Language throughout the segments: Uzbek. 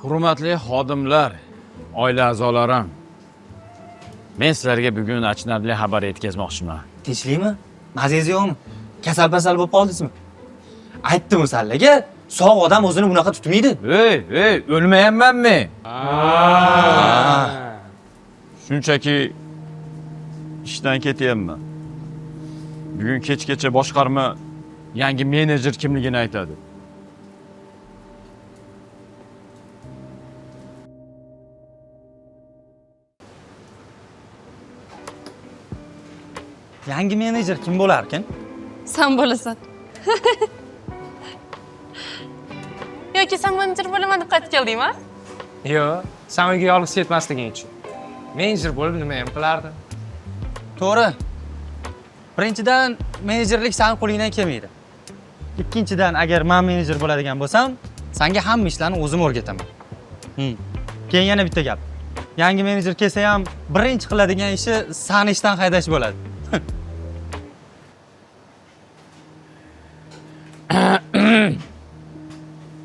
Hurmatli xodimlar, oila a'zolarim. Men sizlarga bugun achinarli xabar yetkazmoqchiman. Tinchlikmi? Mazingiz yo'qmi? Kasal-pasal bo'lib qoldingizmi? Aytdim sizlarga, sog' odam o'zini bunaqa tutmaydi. Ey, o'lmayapmanmi? Shunchaki ishdan ketyapman. Bugun kechgacha boshqarma yangi menejer kimligini aytadi. Yangi menejer kim bo'lar ekan? Sen bo'lasan. Yoki sen menejer bo'laman deb qaytib keldingmi? Yo'q, sen uyga yolg'iz ketmasliging uchun. Menejer bo'lib nima ham qilarding? To'g'ri. Birinchidan, menejerlik sen qo'lingdan kelmaydi. Ikkinchidan, agar men menejer bo'ladigan bo'lsam, senga hamma ishlarni o'zim o'rgataman. Keyin yana bitta gap. Yangi menejer kelsa ham birinchi qiladigan ishi seni ishdan haydash bo'ladi.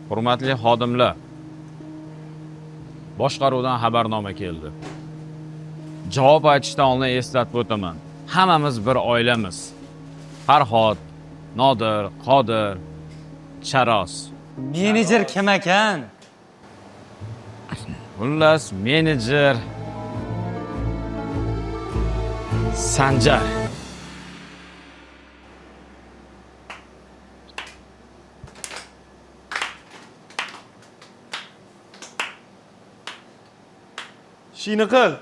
Hurmatli xodimlar. Boshqaruvdan xabarnoma keldi. Javob aytishdan oldin eslatib o'taman. Hammamiz bir oilamiz. Farhod, Nodir, Qodir, Charos. Menejer kim ekan? Xullas, menejer Sanjar. Ishingni qil.